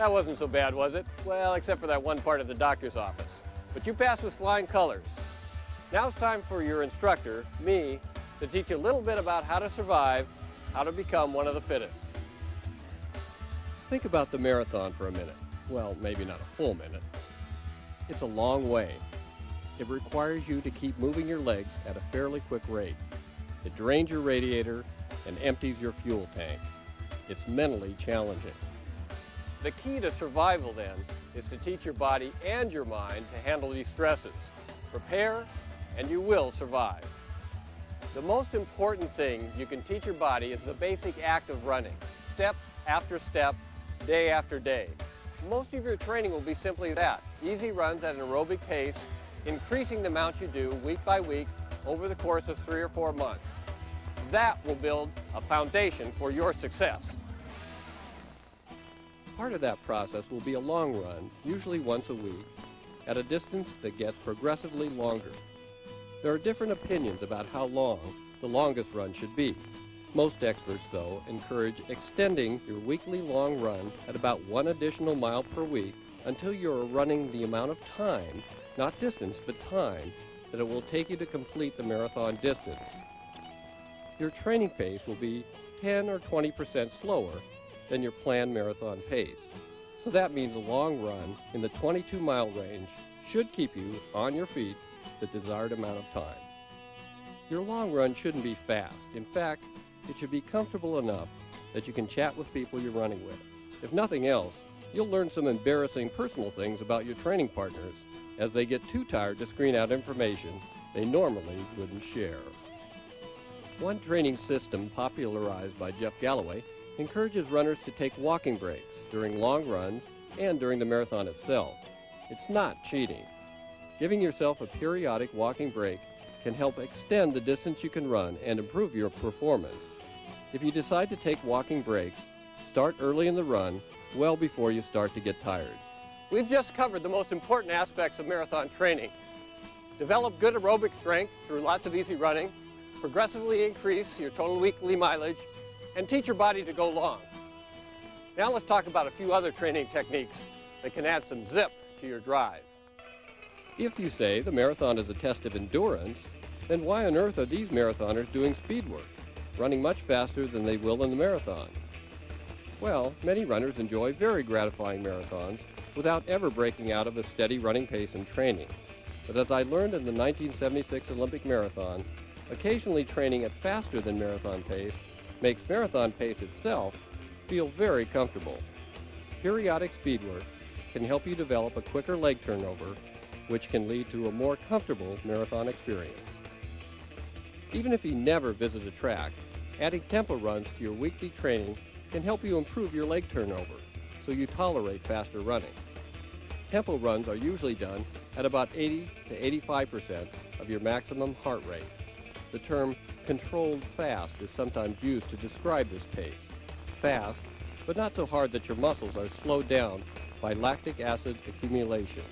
That wasn't so bad, was it? Well, except for that one part of the doctor's office. But you passed with flying colors. Now it's time for your instructor, me, to teach you a little bit about how to survive, how to become one of the fittest. Think about the marathon for a minute. Well, maybe not a full minute. It's a long way. It requires you to keep moving your legs at a fairly quick rate. It drains your radiator and empties your fuel tank. It's mentally challenging. The key to survival, then, is to teach your body and your mind to handle these stresses. Prepare, and you will survive. The most important thing you can teach your body is the basic act of running, step after step, day after day. Most of your training will be simply that, easy runs at an aerobic pace, increasing the amount you do week by week over the course of 3 or 4 months. That will build a foundation for your success. Part of that process will be a long run, usually once a week, at a distance that gets progressively longer. There are different opinions about how long the longest run should be. Most experts, though, encourage extending your weekly long run at about 1 additional mile per week until you're running the amount of time, not distance, but time, that it will take you to complete the marathon distance. Your training pace will be 10 or 20% slower than your planned marathon pace. So that means a long run in the 22-mile range should keep you on your feet the desired amount of time. Your long run shouldn't be fast. In fact, it should be comfortable enough that you can chat with people you're running with. If nothing else, you'll learn some embarrassing personal things about your training partners as they get too tired to screen out information they normally wouldn't share. One training system popularized by Jeff Galloway encourages runners to take walking breaks during long runs and during the marathon itself. It's not cheating. Giving yourself a periodic walking break can help extend the distance you can run and improve your performance. If you decide to take walking breaks, start early in the run, well before you start to get tired. We've just covered the most important aspects of marathon training. Develop good aerobic strength through lots of easy running, progressively increase your total weekly mileage, and teach your body to go long. Now let's talk about a few other training techniques that can add some zip to your drive. If you say the marathon is a test of endurance, then why on earth are these marathoners doing speed work, running much faster than they will in the marathon? Well, many runners enjoy very gratifying marathons without ever breaking out of a steady running pace in training. But as I learned in the 1976 Olympic Marathon, occasionally training at faster than marathon pace makes marathon pace itself feel very comfortable. Periodic speed work can help you develop a quicker leg turnover, which can lead to a more comfortable marathon experience. Even if you never visit a track, adding tempo runs to your weekly training can help you improve your leg turnover, so you tolerate faster running. Tempo runs are usually done at about 80 to 85% of your maximum heart rate. The term controlled fast is sometimes used to describe this pace. Fast, but not so hard that your muscles are slowed down by lactic acid accumulation.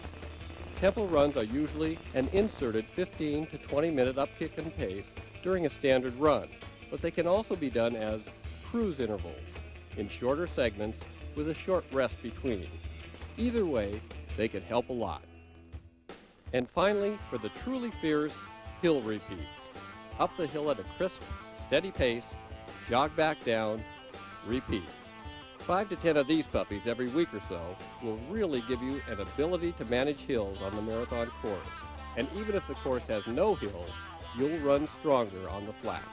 Tempo runs are usually an inserted 15 to 20 minute upkick in pace during a standard run, but they can also be done as cruise intervals in shorter segments with a short rest between. Either way, they can help a lot. And finally, for the truly fierce, hill repeats. Up the hill at a crisp, steady pace, jog back down, repeat. 5 to 10 of these puppies every week or so will really give you an ability to manage hills on the marathon course. And even if the course has no hills, you'll run stronger on the flats.